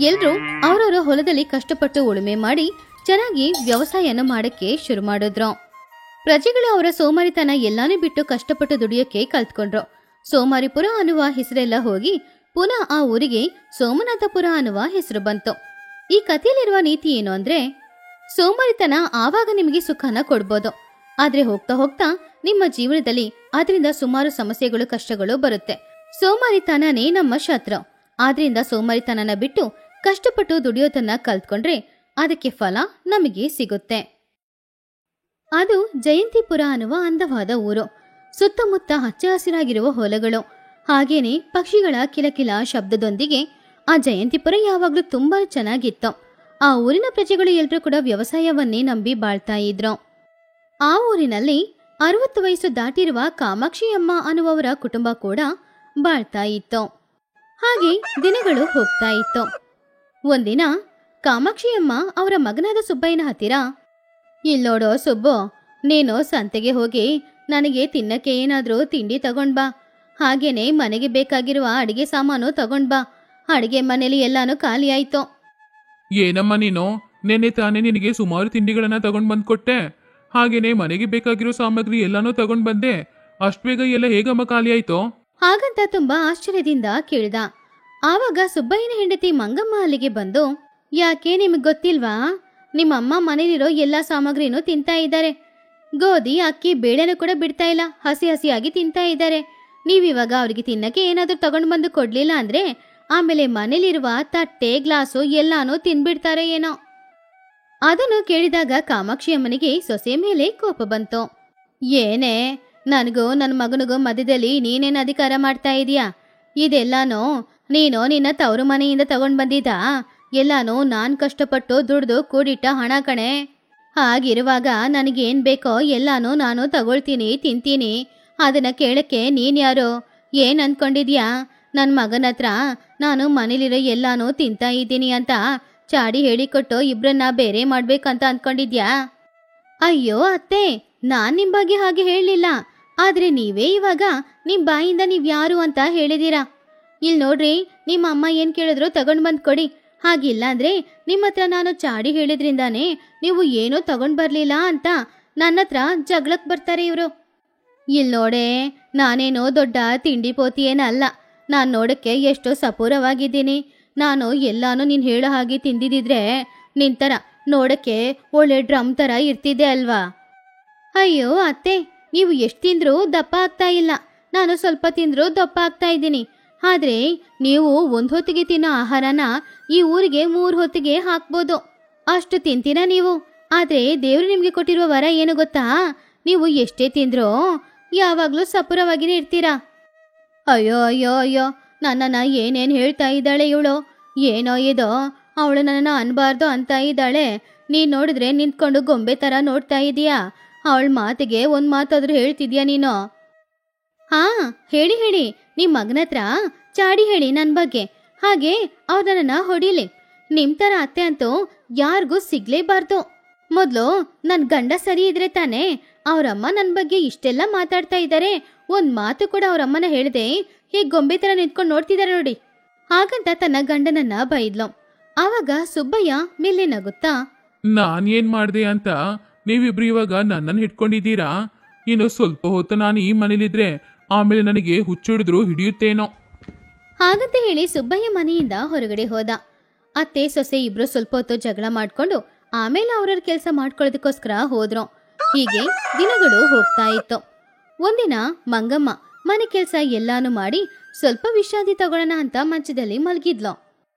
Speaker 1: ಎಲ್ರೂ ಅವರವರ ಹೊಲದಲ್ಲಿ ಕಷ್ಟಪಟ್ಟು ಉಳುಮೆ ಮಾಡಿ ಚೆನ್ನಾಗಿ ವ್ಯವಸಾಯನ ಮಾಡಕ್ಕೆ ಶುರು ಮಾಡಿದ್ರು. ಪ್ರಜೆಗಳು ಅವರ ಸೋಮಾರಿತನ ಎಲ್ಲಾನು ಬಿಟ್ಟು ಕಷ್ಟಪಟ್ಟು ದುಡಿಯೋಕೆ ಕಲ್ತ್ಕೊಂಡ್ರು. ಸೋಮಾರಿಪುರ ಅನ್ನುವ ಹೆಸರೆಲ್ಲ ಹೋಗಿ ಪುನಃ ಆ ಊರಿಗೆ ಸೋಮನಾಥಪುರ ಅನ್ನುವ ಹೆಸರು ಬಂತು. ಈ ಕಥೆಯಲ್ಲಿರುವ ನೀತಿ ಏನು ಅಂದ್ರೆ, ಸೋಮಾರಿತನ ಆವಾಗ ನಿಮಗೆ ಸುಖನ ಕೊಡ್ಬೋದು, ಆದ್ರೆ ಹೋಗ್ತಾ ಹೋಗ್ತಾ ನಿಮ್ಮ ಜೀವನದಲ್ಲಿ ಅದರಿಂದ ಸುಮಾರು ಸಮಸ್ಯೆಗಳು ಕಷ್ಟಗಳು ಬರುತ್ತೆ. ಸೋಮಾರಿತನನೇ ನಮ್ಮ ಶತ್ರು. ಆದ್ರಿಂದ ಸೋಮಾರಿತನನ ಬಿಟ್ಟು ಕಷ್ಟಪಟ್ಟು ದುಡಿಯೋದನ್ನ ಕಲ್ತ್ಕೊಂಡ್ರೆ ಅದಕ್ಕೆ ಫಲ ನಮಗೆ ಸಿಗುತ್ತೆ. ಅದು ಜಯಂತಿಪುರ ಅನ್ನುವ ಅಂದವಾದ ಊರು. ಸುತ್ತಮುತ್ತ ಹಚ್ಚ ಹಸಿರಾಗಿರುವ ಹೊಲಗಳು, ಹಾಗೇನೆ ಪಕ್ಷಿಗಳ ಕಿಲಕಿಲ ಶಬ್ದದೊಂದಿಗೆ ಆ ಜಯಂತಿಪುರ ಯಾವಾಗ್ಲೂ ತುಂಬಾ ಚೆನ್ನಾಗಿತ್ತು. ಆ ಊರಿನ ಪ್ರಜೆಗಳು ಎಲ್ಲರೂ ಕೂಡ ವ್ಯವಸಾಯವನ್ನೇ ನಂಬಿ ಬಾಳ್ತಾ ಇದ್ರು. ಆ ಊರಿನಲ್ಲಿ 60 ವಯಸ್ಸು ದಾಟಿರುವ ಕಾಮಾಕ್ಷಿಯಮ್ಮ ಅನ್ನುವವರ ಕುಟುಂಬ ಕೂಡ ಬಾಳ್ತಾ ಇತ್ತು. ಹಾಗೆ ದಿನಗಳು ಹೋಗ್ತಾ ಇತ್ತು. ಒಂದಿನ ಕಾಮಾಕ್ಷಿಯಮ್ಮ ಅವರ ಮಗನಾದ ಸುಬ್ಬಯ್ಯನ ಹತ್ತಿರ, ಇಲ್ಲೋಡೋ ಸುಬ್ಬು, ನೀನು ಸಂತೆಗೆ ಹೋಗಿ ನನಗೆ ತಿನ್ನಕ್ಕೆ ಏನಾದ್ರೂ ತಿಂಡಿ ತಗೊಂಡ್ ಬಾ. ಹಾಗೇನೆ ಮನೆಗೆ ಬೇಕಾಗಿರುವ ಅಡಿಗೆ ಸಾಮಾನು ತಗೊಂಡ್ ಬಾ. ಅಡಿಗೆ ಮನೇಲಿ ಎಲ್ಲಾನು ಖಾಲಿ ಆಯ್ತು.
Speaker 2: ಏನಮ್ಮ ನೀನು, ನೆನ್ನೆ ತಾನೇ ನಿನಗೆ ಸುಮಾರು ತಿಂಡಿಗಳನ್ನ ತಗೊಂಡ್ ಬಂದ್ ಕೊಟ್ಟೆ. ಹಾಗೇನೆ ಮನೆಗೆ ಬೇಕಾಗಿರೋ ಸಾಮಗ್ರಿ ಎಲ್ಲಾನು ತಗೊಂಡ್ ಬಂದೆ. ಅಷ್ಟ್ ಬೇಗ ಎಲ್ಲ ಹೇಗಮ್ಮ ಖಾಲಿ ಆಯ್ತು?
Speaker 1: ಹಾಗಂತ ತುಂಬಾ ಆಶ್ಚರ್ಯದಿಂದ ಕೇಳ್ದ. ಆವಾಗ ಸುಬ್ಬಯ್ಯನ ಹೆಂಡತಿ ಮಂಗಮ್ಮ ಅಲ್ಲಿಗೆ ಬಂದು, ಯಾಕೆ ನಿಮಗ್ ಗೊತ್ತಿಲ್ವಾ? ನಿಮ್ಮಮ್ಮ ಮನೇಲಿರೋ ಎಲ್ಲಾ ಸಾಮಗ್ರಿನೂ ತಿಂತಾ ಇದ್ದಾರೆ. ಗೋಧಿ, ಅಕ್ಕಿ, ಬೇಳೆನೂ ಕೂಡ ಬಿಡ್ತಾ ಇಲ್ಲ, ಹಸಿ ಹಸಿಯಾಗಿ ತಿಂತಾ ಇದ್ದಾರೆ. ನೀವಿವಾಗ ಅವ್ರಿಗೆ ತಿನ್ನಕ್ಕೆ ಏನಾದ್ರೂ ತಗೊಂಡ್ ಬಂದು ಕೊಡ್ಲಿಲ್ಲ ಅಂದ್ರೆ ಆಮೇಲೆ ಮನೇಲಿರುವ ತಟ್ಟೆ ಗ್ಲಾಸು ಎಲ್ಲಾನು ತಿನ್ಬಿಡ್ತಾರೆ ಏನೋ. ಅದನ್ನು ಕೇಳಿದಾಗ ಕಾಮಾಕ್ಷಿಯಮ್ಮನಿಗೆ ಸೊಸೆ ಮೇಲೆ ಕೋಪ ಬಂತು. ಏನೇ, ನನಗೂ ನನ್ನ ಮಗನಿಗೂ ಮಧ್ಯದಲ್ಲಿ ನೀನೇನು ಅಧಿಕಾರ ಮಾಡ್ತಾ ಇದೀಯಾ? ಇದೆಲ್ಲಾನು ನೀನು ನಿನ್ನ ತವರು ಮನೆಯಿಂದ ತಗೊಂಡ್ ಬಂದಿದ್ದ? ಎಲ್ಲಾನು ನಾನ್ ಕಷ್ಟಪಟ್ಟು ದುಡ್ದು ಕೂಡಿಟ್ಟ ಹಣ ಕಣೆ. ಹಾಗಿರುವಾಗ ನನಗೇನ್ ಬೇಕೋ ಎಲ್ಲಾನು ನಾನು ತಗೊಳ್ತೀನಿ, ತಿಂತೀನಿ. ಅದನ್ನ ಕೇಳಕ್ಕೆ ನೀನ್ ಯಾರು? ಏನ್ ಅನ್ಕೊಂಡಿದ್ಯಾ? ನನ್ನ ಮಗನ ಹತ್ರ ನಾನು ಮನೇಲಿರೋ ಎಲ್ಲಾನು ತಿಂತಾ ಇದ್ದೀನಿ ಅಂತ ಚಾಡಿ ಹೇಳಿಕೊಟ್ಟು ಇಬ್ರನ್ನ ಬೇರೆ ಮಾಡ್ಬೇಕಂತ ಅನ್ಕೊಂಡಿದ್ಯಾ? ಅಯ್ಯೋ ಅತ್ತೆ, ನಾನ್ ನಿಮ್ ಬಗ್ಗೆ ಹಾಗೆ ಹೇಳಲಿಲ್ಲ. ಆದ್ರೆ ನೀವೇ ಇವಾಗ ನಿಮ್ ಬಾಯಿಂದ ನೀವ್ ಯಾರು ಅಂತ ಹೇಳಿದೀರಾ. ಇಲ್ ನೋಡ್ರಿ, ನಿಮ್ಮ ಅಮ್ಮ ಏನ್ ಕೇಳಿದ್ರು ತಗೊಂಡ್ ಬಂದ್ ಕೊಡಿ. ಹಾಗಿಲ್ಲ ಅಂದ್ರೆ ನಿಮ್ಮ ಹತ್ರ ನಾನು ಚಾಡಿ ಹೇಳಿದ್ರಿಂದಾನೇ ನೀವು ಏನೂ ತಗೊಂಡ್ ಬರ್ಲಿಲ್ಲ ಅಂತ ನನ್ನ ಹತ್ರ ಜಗಳಕ್ ಬರ್ತಾರೆ ಇವರು. ಇಲ್ ನೋಡೆ, ನಾನೇನೋ ದೊಡ್ಡ ತಿಂಡಿ ಪೋತಿಯೇನಲ್ಲ. ನಾನ್ ನೋಡಕ್ಕೆ ಎಷ್ಟು ಸಪೂರವಾಗಿದ್ದೀನಿ. ನಾನು ಎಲ್ಲಾನು ನೀನ್ ಹೇಳೋ ಹಾಗೆ ತಿಂದಿದ್ರೆ ನಿನ್ ತರ ನೋಡಕ್ಕೆ ಒಳ್ಳೆ ಡ್ರಮ್ ತರ ಇರ್ತಿದ್ದೆ ಅಲ್ವಾ? ಅಯ್ಯೋ ಅತ್ತೆ, ನೀವು ಎಷ್ಟು ತಿಂದ್ರೂ ದಪ್ಪ ಆಗ್ತಾ ಇಲ್ಲ. ನಾನು ಸ್ವಲ್ಪ ತಿಂದ್ರೂ ದಪ್ಪ ಆಗ್ತಾ ಇದ್ದೀನಿ. ಆದ್ರೆ ನೀವು ಒಂದ್ ಹೊತ್ತಿಗೆ ತಿನ್ನೋ ಆಹಾರನ ಈ ಊರಿಗೆ 3 ಹೊತ್ತಿಗೆ ಹಾಕ್ಬೋದು. ಅಷ್ಟು ತಿಂತೀರ ನೀವು. ಆದ್ರೆ ದೇವ್ರು ನಿಮ್ಗೆ ಕೊಟ್ಟಿರುವ ವರ ಏನು ಗೊತ್ತಾ? ನೀವು ಎಷ್ಟೇ ತಿಂದ್ರೋ ಯಾವಾಗ್ಲೂ ಸಪುರವಾಗಿನೇ ಇರ್ತೀರಾ. ಅಯ್ಯೋ ಅಯ್ಯೋ ಅಯ್ಯೋ, ನನ್ನನ್ನ ಏನೇನ್ ಹೇಳ್ತಾ ಇದ್ದಾಳೆ ಇವಳು. ಏನೋ ಇದೋ, ಅವಳು ನನ್ನನ್ನ ಅನ್ಬಾರ್ದು ಅಂತ ಇದ್ದಾಳೆ. ನೀನ್ ನೋಡಿದ್ರೆ ನಿಂತ್ಕೊಂಡು ಗೊಂಬೆ ತರ ನೋಡ್ತಾ ಇದೀಯಾ? ಅವಳ ಮಾತಿಗೆ ಒಂದ್ ಮಾತಾದ್ರೂ ಹೇಳ್ತಿದ್ಯಾ ನೀನು? ಹಾ, ಹೇಳಿ ಹೇಳಿ, ನಿಮ್ ಮಗನ ಹತ್ರ ಚಾಡಿ ಹೇಳಿ ನನ್ ಬಗ್ಗೆ. ಹಾಗೆ ಅವ್ರ ನನ್ನನ್ನ ಹೊಡಿಲಿ. ನಿಮ್ ತರ ಅತ್ತೆ ಅಂತೂ ಯಾರಿಗೂ ಸಿಗ್ಲೇಬಾರ್ದು. ಮೊದ್ಲು ನನ್ ಗಂಡ ಸರಿ ಇದ್ರೆ ತಾನೇ ಅವ್ರಮ್ಮ ನನ್ ಬಗ್ಗೆ ಇಷ್ಟೆಲ್ಲ ಮಾತಾಡ್ತಾ ಇದ್ದಾರೆ. ಒಂದ್ ಮಾತು ಕೂಡ ಅವ್ರಮ್ಮನ ಹೇಳ್ದೆ ಹೀಗ್ ಗೊಂಬೆ ತರ ನಿಂತ್ಕೊಂಡು ನೋಡ್ತಿದಾರೆ ನೋಡಿ. ಹಾಗಂತ ತನ್ನ ಗಂಡನನ್ನ ಬೈದ್ಲು. ಆವಾಗ ಸುಬ್ಬಯ್ಯ ಮೇಲೆ ನಗುತ್ತಾ,
Speaker 2: ನಾನ್ ಏನ್ ಮಾಡ್ದೆ ಅಂತ ನೀವಿಬ್ರು ಇವಾಗ ನನ್ನನ್ನು ಹಿಡ್ಕೊಂಡಿದ್ದೀರಾ? ಇನ್ನು ಸ್ವಲ್ಪ ಹೊತ್ತು ನಾನು ಈ ಮನೇಲಿದ್ರೆ ಆಮೇಲೆ ನನಗೆ ಹುಚ್ಚಿಡಿದ್ರು ಹಿಡಿಯುತ್ತೇನೋ.
Speaker 1: ಹಾಗಂತ ಹೇಳಿ ಸುಬ್ಬಯ್ಯ ಮನೆಯಿಂದ ಹೊರಗಡೆ ಹೋದ. ಅತ್ತೆ ಸೊಸೆ ಇಬ್ರು ಸ್ವಲ್ಪ ಹೊತ್ತು ಜಗಳ ಮಾಡ್ಕೊಂಡು ಆಮೇಲೆ ಅವ್ರವ್ರ ಕೆಲಸ ಮಾಡ್ಕೊಳ್ಳೋದಕ್ಕೋಸ್ಕರ ಹೋದ್ರು. ಹೀಗೆ ದಿನಗಳು ಹೋಗ್ತಾ ಇತ್ತು. ಒಂದಿನ ಮಂಗಮ್ಮ ಮನೆ ಕೆಲಸ ಎಲ್ಲಾನು ಮಾಡಿ ಸ್ವಲ್ಪ ವಿಶ್ರಾಂತಿ ತಗೊಳ್ಳೋಣ ಅಂತ ಮಂಚದಲ್ಲಿ ಮಲಗಿದ್ಲು.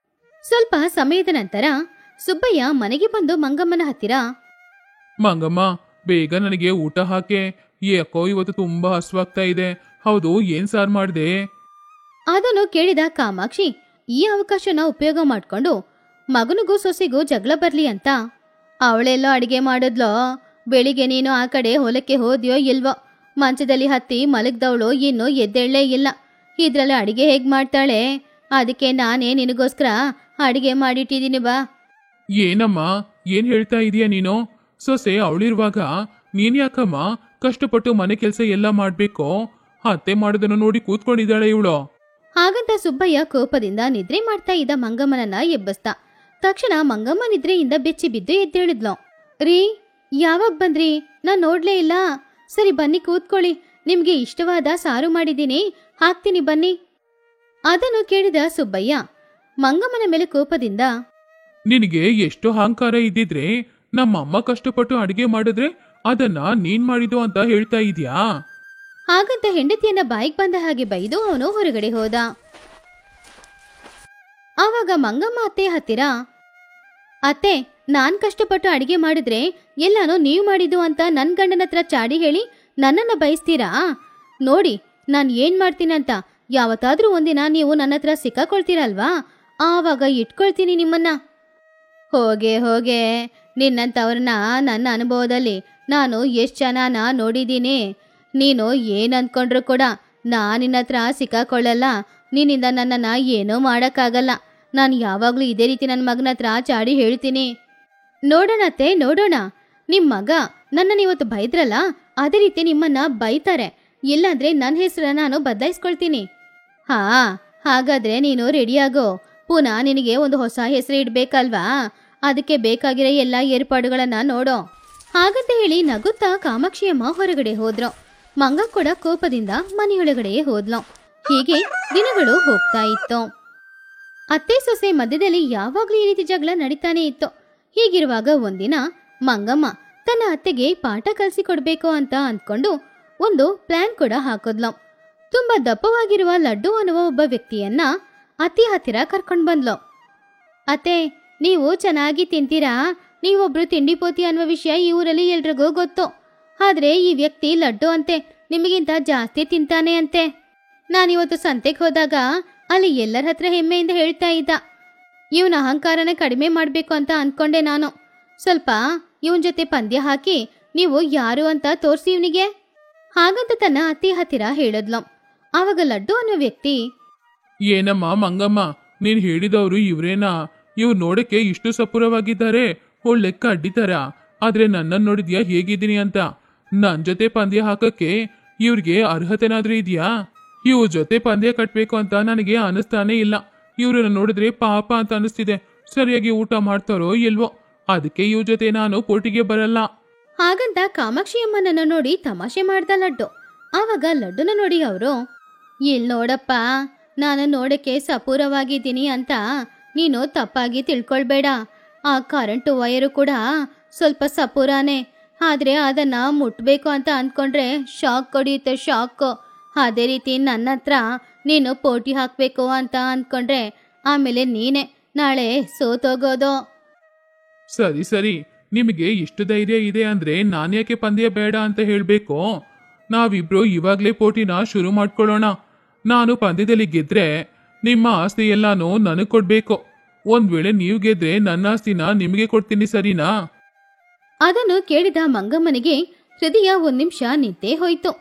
Speaker 1: ಸ್ವಲ್ಪ ಸಮಯದ ನಂತರ ಸುಬ್ಬಯ್ಯ ಮನೆಗೆ ಬಂದು ಮಂಗಮ್ಮನ ಹತ್ತಿರ,
Speaker 2: ಮಂಗಮ್ಮ, ಬೇಗ ನನಗೆ ಊಟ ಹಾಕೆ. ಯಾಕೋ ಇವತ್ತು ತುಂಬಾ ಹಸುವಾಗ್ತಾ ಇದೆ. ಹೌದು, ಏನ್ ಸಾರ್ ಮಾಡ್ದೆ?
Speaker 1: ಅದನ್ನು ಕೇಳಿದ ಕಾಮಾಕ್ಷಿ ಈ ಅವಕಾಶನ ಉಪಯೋಗ ಮಾಡ್ಕೊಂಡು ಮಗನಿಗೂ ಸೊಸೆಗೂ ಜಗಳ ಬರ್ಲಿ ಅಂತ, ಅವಳೆಲ್ಲೋ ಅಡಿಗೆ ಮಾಡಿದ್ಲೋ? ಬೆಳಿಗ್ಗೆ ನೀನು ಆ ಕಡೆ ಹೊಲಕ್ಕೆ ಹೋದ್ಯೋ ಇಲ್ವೋ? ಮಂಚದಲ್ಲಿ ಹತ್ತಿ ಮಲಗ್ದವಳು ಇನ್ನೂ ಎದ್ದೇಳಲೇ ಇಲ್ಲ. ಇದ್ರಲ್ಲಿ ಅಡಿಗೆ ಹೇಗ್ ಮಾಡ್ತಾಳೆ? ಅದಕ್ಕೆ ನಾನೇ ನಿನಗೋಸ್ಕರ ಅಡಿಗೆ ಮಾಡಿಟ್ಟಿದ್ದೀನಿ ಬಾ.
Speaker 2: ಏನಮ್ಮ, ಏನ್ ಹೇಳ್ತಾ ಇದೀಯ ನೀನು? ಸೊಸೆ ಅವಳಿರುವಾಗ ನೀನ್ ಯಾಕಮ್ಮ ಕಷ್ಟಪಟ್ಟು ಮನೆ ಕೆಲಸ ಎಲ್ಲ ಮಾಡ್ಬೇಕು? ಅತ್ತೆ ಮಾಡೋದನ್ನು ನೋಡಿ ಕೂತ್ಕೊಂಡಿದ್ದಾಳೆ ಇವಳು.
Speaker 1: ಹಾಗಂತ ಸುಬ್ಬಯ್ಯ ಕೋಪದಿಂದ ನಿದ್ರೆ ಮಾಡ್ತಾ ಇದ್ದ ಮಂಗಮ್ಮನನ್ನ ಎಬ್ಬಸ್ತ. ತಕ್ಷಣ ಮಂಗಮ್ಮ ನಿದ್ರೆಯಿಂದ ಬೆಚ್ಚಿ ಬಿದ್ದು ಎದ್ದೇಳಿದ್ಲು. ರೀ, ಯಾವಾಗ ಬಂದ್ರಿ? ನಾನ್ ನೋಡ್ಲೇ ಇಲ್ಲ. ಸರಿ ಬನ್ನಿ ಕೂತ್ಕೊಳ್ಳಿ, ನಿಮ್ಗೆ ಇಷ್ಟವಾದ ಸಾರು ಮಾಡಿದ್ದೀನಿ, ಹಾಕ್ತೀನಿ ಬನ್ನಿ. ಅದನ್ನು ಕೇಳಿದ ಸುಬ್ಬಯ್ಯ ಮಂಗಮ್ಮನ ಮೇಲೆ ಕೋಪದಿಂದ,
Speaker 2: ನಿನಗೆ ಎಷ್ಟು ಅಹಂಕಾರ ಇದ್ದಿದ್ರೆ ನಮ್ಮಮ್ಮ ಕಷ್ಟಪಟ್ಟು ಅಡಿಗೆ ಮಾಡಿದ್ರೆ ಅದನ್ನ ನೀನ್ ಮಾಡಿದ್ದು ಅಂತ ಹೇಳ್ತಾ ಇದೀಯಾ?
Speaker 1: ಹಾಗಂತ ಹೆಂಡತಿಯನ್ನ ಬಾಯಿಗೆ ಬಂದ ಹಾಗೆ ಬೈದು ಅವನು ಹೊರಗಡೆ ಹೋದ. ಆವಾಗ ಮಂಗಮ್ಮ ಅತ್ತೆ ಹತ್ತಿರ, ಅತ್ತೆ, ನಾನ್ ಕಷ್ಟಪಟ್ಟು ಅಡಿಗೆ ಮಾಡಿದ್ರೆ ಎಲ್ಲಾನು ನೀವ್ ಮಾಡಿದ್ದು ಅಂತ ನನ್ ಗಂಡನ ಹತ್ರ ಚಾಡಿ ಹೇಳಿ ನನ್ನನ್ನ ಬಯಸ್ತೀರಾ? ನೋಡಿ ನಾನ್ ಏನ್ ಮಾಡ್ತೀನಂತ ಯಾವತ್ತಾದ್ರೂ ಒಂದಿನ ನೀವು ನನ್ನ ಹತ್ರ ಸಿಕ್ಕಾಕೊಳ್ತೀರಲ್ವಾ, ಆವಾಗ ಇಟ್ಕೊಳ್ತೀನಿ ನಿಮ್ಮನ್ನ. ಹೋಗೆ ಹೋಗೆ, ನಿನ್ನಂತವ್ರನ್ನ ನನ್ನ ಅನುಭವದಲ್ಲಿ ನಾನು ಎಷ್ಟ್ ಜನನ ನೋಡಿದ್ದೀನಿ. ನೀನು ಏನ್ ಅನ್ಕೊಂಡ್ರು ಕೂಡ ನಾನಿನ್ನ ಹತ್ರ ಸಿಕ್ಕಾಕೊಳ್ಳಲ್ಲ. ನಿನ್ನಿಂದ ನನ್ನನ್ನ ಏನೂ ಮಾಡಕ್ಕಾಗಲ್ಲ. ನಾನು ಯಾವಾಗ್ಲೂ ಇದೇ ರೀತಿ ನನ್ನ ಮಗನ ಹತ್ರ ಚಾಡಿ ಹೇಳ್ತೀನಿ. ನೋಡೋಣತ್ತೆ ನೋಡೋಣ, ನಿಮ್ ಮಗ ನನ್ನನ್ನಿವತ್ತು ಬೈದ್ರಲ್ಲ ಅದೇ ರೀತಿ ನಿಮ್ಮನ್ನ ಬೈತಾರೆ. ಇಲ್ಲಾಂದ್ರೆ ನನ್ನ ಹೆಸರನ್ನ ನಾನು ಬದಲಾಯಿಸ್ಕೊಳ್ತೀನಿ. ಹಾ, ಹಾಗಾದ್ರೆ ನೀನು ರೆಡಿಯಾಗೋ. ಪುನಃ ನಿನಗೆ ಒಂದು ಹೊಸ ಹೆಸರು ಇಡ್ಬೇಕಲ್ವಾ? ಅದಕ್ಕೆ ಬೇಕಾಗಿರೋ ಎಲ್ಲ ಏರ್ಪಾಡುಗಳನ್ನ ನೋಡೋ. ಹಾಗಂತ ಹೇಳಿ ನಗುತ್ತಾ ಕಾಮಾಕ್ಷಿಯಮ್ಮ ಹೊರಗಡೆ ಹೋದ್ರು. ಮಂಗ ಕೂಡ ಕೋಪದಿಂದ ಮನೆಯೊಳಗಡೆಯೇ ಹೋದ್ಲು. ಹೀಗೆ ದಿನಗಳು ಹೋಗ್ತಾ ಇತ್ತು. ಅತ್ತೆ ಸೊಸೆ ಮಧ್ಯದಲ್ಲಿ ಯಾವಾಗ್ಲೂ ಈ ರೀತಿ ಜಗಳ ನಡೀತಾನೆ ಇತ್ತು. ಹೀಗಿರುವಾಗ ಒಂದಿನ ಮಂಗಮ್ಮ ತನ್ನ ಅತ್ತೆಗೆ ಪಾಠ ಕಲಿಸಿಕೊಡ್ಬೇಕು ಅಂತ ಅಂದ್ಕೊಂಡು ಒಂದು ಪ್ಲಾನ್ ಕೂಡ ಹಾಕಿದ್ಲು. ತುಂಬಾ ದಪ್ಪವಾಗಿರುವ ಲಡ್ಡು ಅನ್ನುವ ಒಬ್ಬ ವ್ಯಕ್ತಿಯನ್ನ ಅತ್ತಿ ಹತ್ತಿರ ಕರ್ಕೊಂಡ್ ಬಂದ್ಲು. ಅತ್ತೆ, ನೀವು ಚೆನ್ನಾಗಿ ತಿಂತೀರಾ. ನೀವೊಬ್ರು ತಿಂಡಿಪೋತಿ ಅನ್ನುವ ವಿಷಯ ಈ ಊರಲ್ಲಿ ಎಲ್ರಿಗೂ ಗೊತ್ತು. ಆದ್ರೆ ಈ ವ್ಯಕ್ತಿ ಲಡ್ಡು ಅಂತೆ ನಿಮಗಿಂತ ಜಾಸ್ತಿ ತಿಂತಾನೆ ಅಂತೆ. ನಾನಿವತ್ತು ಸಂತೆಗೆ ಹೋದಾಗ ಅಲ್ಲಿ ಎಲ್ಲರ ಹತ್ರ ಹೆಮ್ಮೆಯಿಂದ ಹೇಳ್ತಾ ಇದ್ದ. ಇವನ ಅಹಂಕಾರನ ಕಡಿಮೆ ಮಾಡ್ಬೇಕು ಅಂತ ಅನ್ಕೊಂಡೆ ನಾನು. ಸ್ವಲ್ಪ ಇವನ್ ಜೊತೆ ಪಂದ್ಯ ಹಾಕಿ ನೀವು ಯಾರು ಅಂತ ತೋರ್ಸಿ ಇವನಿಗೆ, ಹಾಗಂತ ತನ್ನ ಅತ್ತಿ ಹತ್ತಿರ ಹೇಳಿದ್ಲು. ಆವಾಗ ಲಡ್ಡು ಅನ್ನೋ ವ್ಯಕ್ತಿ,
Speaker 2: ಏನಮ್ಮ ಮಂಗಮ್ಮ, ನೀನ್ ಹೇಳಿದವರು ಇವ್ರೇನಾ? ಇವ್ರು ನೋಡಕ್ಕೆ ಇಷ್ಟು ಸಪುರವಾಗಿದ್ದಾರೆ, ಒಳ್ಳೆಕ್ಕ ಅಡ್ಡಿತಾರ. ಆದ್ರೆ ನನ್ನನ್ನು ನೋಡಿದ್ಯಾ ಹೇಗಿದ್ದೀನಿ ಅಂತ? ನನ್ ಜೊತೆ ಪಂದ್ಯ ಹಾಕಕ್ಕೆ ಇವ್ರಿಗೆ ಅರ್ಹತೆನಾದ್ರೂ ಇದೆಯಾ? ಇವ್ರ ಜೊತೆ ಪಂದ್ಯ ಕಟ್ಬೇಕು ಅಂತ ನನಗೆ ಅನಿಸ್ತಾನೆ ಇಲ್ಲ. ಇವ್ರನ್ನ ನೋಡಿದ್ರೆ ಪಾಪ ಅಂತ ಅನಿಸ್ತಿದೆ. ಸರಿಯಾಗಿ ಊಟ ಮಾಡ್ತಾರೋ ಇಲ್ವೋ, ಅದಕ್ಕೆ ಇವ್ರ ಜೊತೆ ನಾನು ಪೋಟಿಗೆ ಬರಲ್ಲ.
Speaker 1: ಹಾಗಂತ ಕಾಮಾಕ್ಷಿಯಮ್ಮನನ್ನು ನೋಡಿ ತಮಾಷೆ ಮಾಡ್ದ ಲಡ್ಡು. ಆವಾಗ ಲಡ್ಡುನ ನೋಡಿ ಅವರು, ಇಲ್ ನೋಡಪ್ಪ, ನಾನು ನೋಡಕ್ಕೆ ಸಪೂರವಾಗಿದ್ದೀನಿ ಅಂತ ನೀನು ತಪ್ಪಾಗಿ ತಿಳ್ಕೊಳ್ಬೇಡ. ಆ ಕರೆಂಟು ವೈರು ಕೂಡ ಸ್ವಲ್ಪ ಸಪೂರಾನೆ. ಆದ್ರೆ ಅದನ್ನ ಮುಟ್ಬೇಕು ಅಂತ ಅಂದ್ಕೊಂಡ್ರೆ ಶಾಕ್ ಕೊಡಿಯುತ್ತೆ, ಶಾಕ್. ಅದೇ ರೀತಿ ನನ್ನ ಹತ್ರ ನೀನು ಪೋಟಿ ಹಾಕ್ಬೇಕು ಅಂತ ಅಂದ್ಕೊಂಡ್ರೆ ಆಮೇಲೆ ನೀನೆ ನಾಳೆ ಸೋತೋಗೋದು.
Speaker 2: ಸರಿ ಸರಿ, ನಿಮಗೆ ಇಷ್ಟು ಧೈರ್ಯ ಇದೆ ಅಂದ್ರೆ ನಾನ್ಯಾಕೆ ಪಂದ್ಯ ಬೇಡ ಅಂತ ಹೇಳ್ಬೇಕು? ನಾವಿಬ್ರು ಇವಾಗ್ಲೇ ಪೋಟಿನ ಶುರು ಮಾಡ್ಕೊಳ್ಳೋಣ. ನಾನು ಪಂದ್ಯದಲ್ಲಿ ಗೆದ್ರೆ ನಿಮ್ಮ ಆಸ್ತಿ ಎಲ್ಲಾನು ನನಗ್ ಕೊಡ್ಬೇಕು. ಒಂದ್ ವೇಳೆ ನೀವು ಗೆದ್ರೆ ನನ್ನ ಆಸ್ತಿನ ನಿಮಗೆ ಕೊಡ್ತೀನಿ, ಸರಿನಾ?
Speaker 1: ಅದನ್ನು ಕೇಳಿದ ಮಂಗಮ್ಮನಿಗೆ ಹೃದಯ ಒಂದ್ ನಿಮಿಷ ನಿಂತೇ ಹೋಯ್ತು.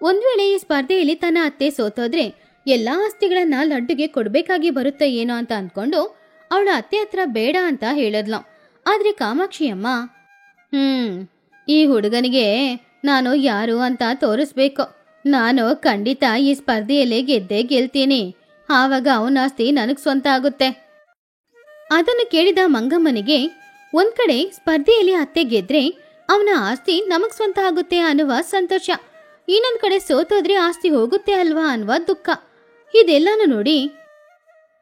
Speaker 1: ಒಂದ್ ವೇಳೆ ಈ ಸ್ಪರ್ಧೆಯಲ್ಲಿ ತನ್ನ ಅತ್ತೆ ಸೋತೋದ್ರೆ ಎಲ್ಲಾ ಆಸ್ತಿಗಳನ್ನ ಲಡ್ಡುಗೆ ಕೊಡ್ಬೇಕಾಗಿ ಬರುತ್ತೆ ಏನೋ ಅಂತ ಅನ್ಕೊಂಡು ಅವಳ ಅತ್ತೆ ಹತ್ರ ಬೇಡ ಅಂತ ಹೇಳಿದ್ಲು. ಆದ್ರೆ ಕಾಮಾಕ್ಷಿಯಮ್ಮ, ಈ ಹುಡುಗನಿಗೆ ನಾನು ಯಾರು ಅಂತ ತೋರಿಸ್ಬೇಕು. ನಾನು ಖಂಡಿತ ಈ ಸ್ಪರ್ಧೆಯಲ್ಲಿ ಗೆದ್ದೇ ಗೆಲ್ತೀನಿ. ಆವಾಗ ಅವನ ಆಸ್ತಿ ನನಗ್ ಸ್ವಂತ ಆಗುತ್ತೆ. ಅದನ್ನು ಕೇಳಿದ ಮಂಗಮ್ಮನಿಗೆ ಒಂದ್ ಕಡೆ ಸ್ಪರ್ಧೆಯಲ್ಲಿ ಅತ್ತೆ ಗೆದ್ರೆ ಅವನ ಆಸ್ತಿ ನಮಗ್ ಸ್ವಂತ ಆಗುತ್ತೆ ಅನ್ನುವ ಸಂತೋಷ, ಇನ್ನೊಂದ್ ಕಡೆ ಸೋತೋದ್ರೆ ಆಸ್ತಿ ಹೋಗುತ್ತೆ ಅಲ್ವಾ ಅನ್ನುವ ದುಃಖ. ಇದೆಲ್ಲಾನು ನೋಡಿ,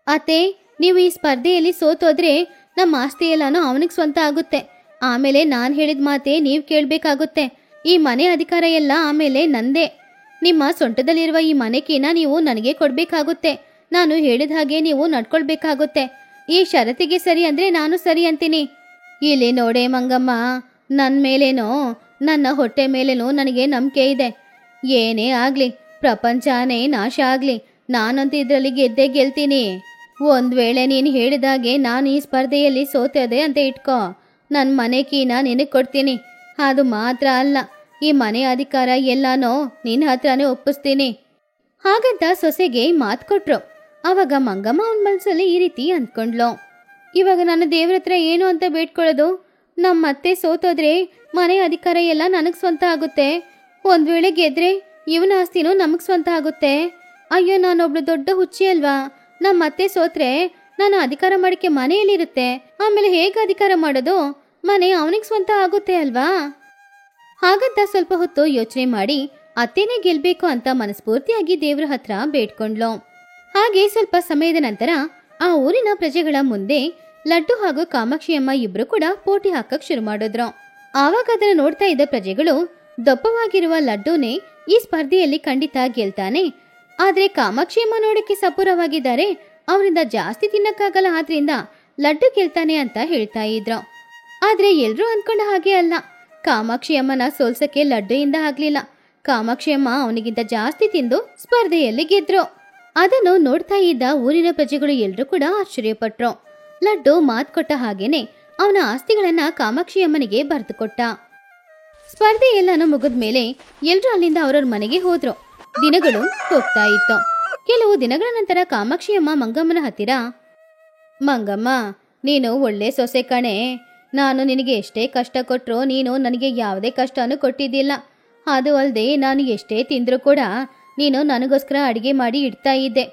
Speaker 1: ಅತ್ತೆ, ನೀವು ಈ ಸ್ಪರ್ಧೆಯಲ್ಲಿ ಸೋತೋದ್ರೆ ನಮ್ಮ ಆಸ್ತಿ ಎಲ್ಲಾನು ಅವನಿಗೆ ಸ್ವಂತ ಆಗುತ್ತೆ. ಆಮೇಲೆ ನಾನ್ ಹೇಳಿದ ಮಾತೆ ನೀವ್ ಕೇಳ್ಬೇಕಾಗುತ್ತೆ. ಈ ಮನೆ ಅಧಿಕಾರ ಎಲ್ಲ ಆಮೇಲೆ ನಂದೇ. ನಿಮ್ಮ ಸೊಂಟದಲ್ಲಿರುವ ಈ ಮನೆಕೀನ ನೀವು ನನಗೆ ಕೊಡ್ಬೇಕಾಗುತ್ತೆ. ನಾನು ಹೇಳಿದ ಹಾಗೆ ನೀವು ನಡ್ಕೊಳ್ಬೇಕಾಗುತ್ತೆ. ಈ ಷರತ್ತಿಗೆ ಸರಿ ಅಂದ್ರೆ ನಾನು ಸರಿ ಅಂತೀನಿ. ಇಲ್ಲಿ ನೋಡೆ ಮಂಗಮ್ಮ, ನನ್ನ ಮೇಲೇನೋ ನನ್ನ ಹೊಟ್ಟೆ ಮೇಲೇನೋ ನನಗೆ ನಂಬಿಕೆ ಇದೆ. ಏನೇ ಆಗ್ಲಿ, ಪ್ರಪಂಚನೇ ನಾಶ ಆಗ್ಲಿ, ನಾನಂತೂ ಇದರಲ್ಲಿ ಗೆದ್ದೇ ಗೆಲ್ತೀನಿ. ಒಂದ್ ವೇಳೆ ನೀನು ಹೇಳಿದಾಗೆ ನಾನು ಈ ಸ್ಪರ್ಧೆಯಲ್ಲಿ ಸೋತದೆ ಅಂತ ಇಟ್ಕೋ, ನನ್ನ ಮನೆ ಕೀನ ನಿನಗೆ ಕೊಡ್ತೀನಿ. ಅದು ಮಾತ್ರ ಅಲ್ಲ, ಈ ಮನೆ ಅಧಿಕಾರ ಎಲ್ಲಾನೋ ನಿನ್ನ ಹತ್ರನೇ ಒಪ್ಪಿಸ್ತೀನಿ. ಹಾಗಂತ ಸೊಸೆಗೆ ಮಾತು ಕೊಟ್ರು. ಅವಾಗ ಮಂಗಮ್ಮ ಅವನ ಮನಸ್ಸಲ್ಲಿ ಈ ರೀತಿ ಅಂದ್ಕೊಂಡ್ಲು, ಇವಾಗ ನನ್ನ ದೇವ್ರ ಹತ್ರ ಏನು ಅಂತ ಬೇಡ್ಕೊಳ್ಳೋದು? ನಮ್ಮ ಅತ್ತೆ ಸೋತೋದ್ರೆ ಮನೆ ಅಧಿಕಾರ ಎಲ್ಲ ನನಗ್ ಸ್ವಂತ ಆಗುತ್ತೆ. ಒಂದ್ ವೇಳೆ ಗೆದ್ರೆ ಇವನ ಆಸ್ತಿನೂ ನಮಗ್ ಸ್ವಂತ ಆಗುತ್ತೆ. ಅಯ್ಯೋ, ನಾನೊಬ್ಳು ದೊಡ್ಡ ಹುಚ್ಚಿ ಅಲ್ವಾ? ನಮ್ಮ ಅತ್ತೆ ಸೋತ್ರೆ ನಾನು ಅಧಿಕಾರ ಮಾಡಕ್ಕೆ ಮನೆಯಲ್ಲಿರುತ್ತೆ. ಆಮೇಲೆ ಹೇಗೆ ಅಧಿಕಾರ ಮಾಡೋದು? ಮನೆ ಅವನಿಗೆ ಸ್ವಂತ ಆಗುತ್ತೆ ಅಲ್ವಾ? ಹಾಗಂತ ಸ್ವಲ್ಪ ಹೊತ್ತು ಯೋಚನೆ ಮಾಡಿ ಅತ್ತೇನೆ ಗೆಲ್ಬೇಕು ಅಂತ ಮನಸ್ಫೂರ್ತಿಯಾಗಿ ದೇವ್ರ ಹತ್ರ ಬೇಡ್ಕೊಂಡ್ಲು. ಹಾಗೆ ಸ್ವಲ್ಪ ಸಮಯದ ನಂತರ ಆ ಊರಿನ ಪ್ರಜೆಗಳ ಮುಂದೆ ಲಡ್ಡು ಹಾಗೂ ಕಾಮಾಕ್ಷಿಯಮ್ಮ ಇಬ್ರು ಕೂಡ ಪೋಟಿ ಹಾಕಕ್ ಶುರು ಮಾಡಿದ್ರು. ಆವಾಗ ಅದನ್ನ ನೋಡ್ತಾ ಇದ್ದ ಪ್ರಜೆಗಳು, ದಪ್ಪವಾಗಿರುವ ಲಡ್ಡುನೇ ಈ ಸ್ಪರ್ಧೆಯಲ್ಲಿ ಖಂಡಿತ ಗೆಲ್ತಾನೆ, ಆದ್ರೆ ಕಾಮಾಕ್ಷಿಯಮ್ಮ ನೋಡಕ್ಕೆ ಸಪೂರವಾಗಿದ್ದಾರೆ, ಅವರಿಂದ ಜಾಸ್ತಿ ತಿನ್ನಕ್ಕಾಗಲ್ಲ, ಆದ್ರಿಂದ ಲಡ್ಡು ಗೆಲ್ತಾನೆ ಅಂತ ಹೇಳ್ತಾ ಇದ್ರು. ಆದ್ರೆ ಎಲ್ರೂ ಅನ್ಕೊಂಡ ಹಾಗೆ ಅಲ್ಲ. ಕಾಮಾಕ್ಷಿ ಅಮ್ಮನ ಸೋಲ್ಸಕ್ಕೆ ಲಡ್ಡುಯಿಂದ ಆಗ್ಲಿಲ್ಲ. ಕಾಮಾಕ್ಷಿ ಅಮ್ಮ ಅವನಿಗಿಂತ ಜಾಸ್ತಿ ತಿಂದು ಸ್ಪರ್ಧೆಯಲ್ಲಿ ಗೆದ್ರು. ಅದನ್ನು ನೋಡ್ತಾ ಇದ್ದ ಊರಿನ ಪ್ರಜೆಗಳು ಎಲ್ರೂ ಕೂಡ ಆಶ್ಚರ್ಯಪಟ್ರು. ಲಡ್ಡು ಮಾತ್ ಕೊಟ್ಟ ಹಾಗೇನೆ ಅವನ ಆಸ್ತಿಗಳನ್ನ ಕಾಮಾಕ್ಷಿ ಅಮ್ಮನಿಗೆ ಬರೆದು ಕೊಟ್ಟ. ಸ್ಪರ್ಧೆ ಎಲ್ಲಾನು ಮುಗಿದ್ಮೇಲೆ ಎಲ್ರೂ ಅಲ್ಲಿಂದ ಅವ್ರವ್ರ ಮನೆಗೆ ಹೋದ್ರು. ದಿನಗಳು ಹೋಗ್ತಾ ಇತ್ತು. ಕೆಲವು ದಿನಗಳ ನಂತರ ಕಾಮಾಕ್ಷಿ ಅಮ್ಮ ಮಂಗಮ್ಮನ ಹತ್ತಿರ, ಮಂಗಮ್ಮ, ನೀನು ಒಳ್ಳೆ ಸೊಸೆ ಕಣೆ. ನಾನು ನಿನಗೆ ಎಷ್ಟೇ ಕಷ್ಟ ಕೊಟ್ಟರು ನೀನು ನನಗೆ ಯಾವುದೇ ಕಷ್ಟನೂ ಕೊಟ್ಟಿದ್ದಿಲ್ಲ. ಅದು ಅಲ್ಲದೆ ನಾನು ಎಷ್ಟೇ ತಿಂದರೂ ಕೂಡ ನೀನು ನನಗೋಸ್ಕರ ಅಡಿಗೆ ಮಾಡಿ ಇಡ್ತಾ ಇದ್ದೆ.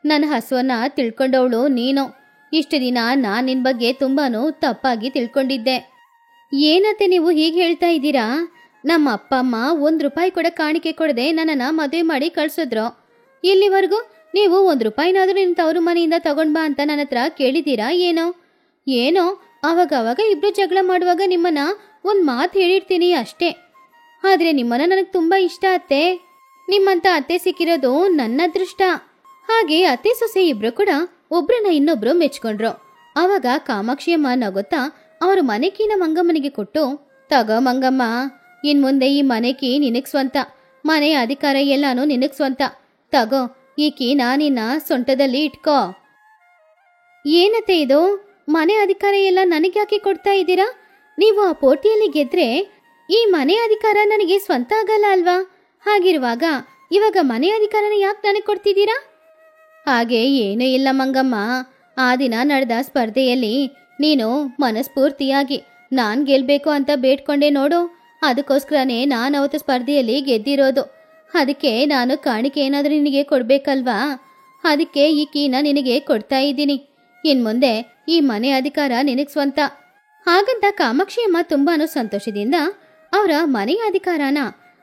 Speaker 1: ನನ್ನ ಹಸುವನ್ನ ತಿಳ್ಕೊಂಡವಳು ನೀನು. ಇಷ್ಟು ದಿನ ನಾನು ನಿನ್ನ ಬಗ್ಗೆ ತುಂಬಾನು ತಪ್ಪಾಗಿ ತಿಳ್ಕೊಂಡಿದ್ದೆ. ಏನತ್ತೆ ನೀವು ಹೀಗೆ ಹೇಳ್ತಾ ಇದ್ದೀರಾ? ನಮ್ಮ ಅಪ್ಪ ಅಮ್ಮ ₹1 ಕೂಡ ಕಾಣಿಕೆ ಕೊಡದೆ ನನ್ನನ್ನು ಮದುವೆ ಮಾಡಿ ಕಳ್ಸಿದ್ರು. ಇಲ್ಲಿವರೆಗೂ ನೀವು ₹1 ನಿನ್ನ ತವರು ಮನೆಯಿಂದ ತಗೊಂಡ್ ಬಾ ಅಂತ ನನ್ನ ಹತ್ರ ಕೇಳಿದ್ದೀರಾ ಏನೋ ಅವಾಗ ಇಬ್ರು ಜಗಳ ಮಾಡುವಾಗ ನಿಮ್ಮನ್ನ ಒಂದು ಮಾತು ಹೇಳಿರ್ತೀನಿ ಅಷ್ಟೇ. ಆದ್ರೆ ನಿಮ್ಮನ್ನ ನನಗೆ ತುಂಬಾ ಇಷ್ಟ ಅತ್ತೆ. ನಿಮ್ಮಂತ ಅತ್ತೆ ಸಿಕ್ಕಿರೋದು ನನ್ನ ಅದೃಷ್ಟ. ಹಾಗೆ ಅತ್ತೆ ಸೊಸೆ ಇಬ್ರು ಕೂಡ ಒಬ್ರನ್ನ ಇನ್ನೊಬ್ರು ಮೆಚ್ಕೊಂಡ್ರು. ಆವಾಗ ಕಾಮಾಕ್ಷಿ ಅಮ್ಮ ನಗುತ್ತಾ ಅವರು ಮನೆ ಕೀನ ಮಂಗಮ್ಮನಿಗೆ ಕೊಟ್ಟು, ತಗೋ ಮಂಗಮ್ಮ, ಇನ್ ಮುಂದೆ ಈ ಮನೆ ಕೀ ನಿನಗ್ ಸ್ವಂತ. ಮನೆ ಅಧಿಕಾರ ಎಲ್ಲಾನು ನಿನಗ್ ಸ್ವಂತ. ತಗೋ, ಈ ಕೀನ ನಿನ್ನ ಸೊಂಟದಲ್ಲಿ ಇಟ್ಕೋ. ಏನತ್ತೆ ಇದು? ಮನೆ ಅಧಿಕಾರ ಎಲ್ಲ ನನಗೆ ಯಾಕೆ ಕೊಡ್ತಾ ಇದ್ದೀರಾ? ನೀವು ಆ ಪೋಟಿಯಲ್ಲಿ ಗೆದ್ರೆ ಈ ಮನೆ ಅಧಿಕಾರ ನನಗೆ ಸ್ವಂತ ಆಗಲ್ಲ ಅಲ್ವಾ? ಹಾಗಿರುವಾಗ ಇವಾಗ ಮನೆ ಅಧಿಕಾರನ ಯಾಕೆ ನನಗೆ ಕೊಡ್ತಿದ್ದೀರಾ? ಹಾಗೆ ಏನೂ ಇಲ್ಲ ಮಂಗಮ್ಮ. ಆ ದಿನ ನಡೆದ ಸ್ಪರ್ಧೆಯಲ್ಲಿ ನೀನು ಮನಸ್ಫೂರ್ತಿಯಾಗಿ ನಾನು ಗೆಲ್ಬೇಕು ಅಂತ ಬೇಡ್ಕೊಂಡೆ ನೋಡು. ಅದಕ್ಕೋಸ್ಕರನೇ ನಾನು ಅವತ್ತು ಸ್ಪರ್ಧೆಯಲ್ಲಿ ಗೆದ್ದಿರೋದು. ಅದಕ್ಕೆ ನಾನು ಕಾಣಿಕೆ ಏನಾದರೂ ನಿನಗೆ ಕೊಡ್ಬೇಕಲ್ವಾ? ಅದಕ್ಕೆ ಈ ಕೀನ ನಿನಗೆ ಕೊಡ್ತಾ ಇದ್ದೀನಿ. ಇನ್ಮುಂದೆ ಈ ಮನೆ ಅಧಿಕಾರ ನಿನಗೆ ಸ್ವಂತ. ಹಾಗಂತ ಕಾಮಾಕ್ಷಿ ಅಮ್ಮ ತುಂಬಾನು ಸಂತೋಷದಿಂದ ಅವರ ಮನೆಯ ಅಧಿಕಾರನ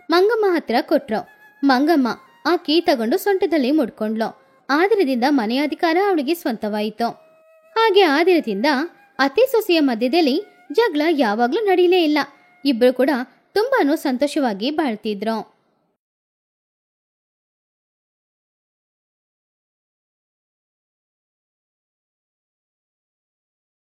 Speaker 1: ಮಂಗಮ್ಮ ಹತ್ರ ಕೊಟ್ರು. ಮಂಗಮ್ಮ ಆ ಕೀ ತಗೊಂಡು ಸೊಂಟದಲ್ಲಿ ಮುಡ್ಕೊಂಡ್ಲು. ಆ ದಿನದಿಂದ ಮನೆ ಅಧಿಕಾರ ಅವಳಿಗೆ ಸ್ವಂತವಾಯಿತು. ಹಾಗೆ ಆ ದಿನದಿಂದ ಅತ್ತೆ ಸೊಸೆಯ ಮಧ್ಯದಲ್ಲಿ ಜಗಳ ಯಾವಾಗ್ಲೂ ನಡೀಲೇ ಇಲ್ಲ. ಇಬ್ರು ಕೂಡ ತುಂಬಾನು ಸಂತೋಷವಾಗಿ ಬಾಳ್ತಿದ್ರು.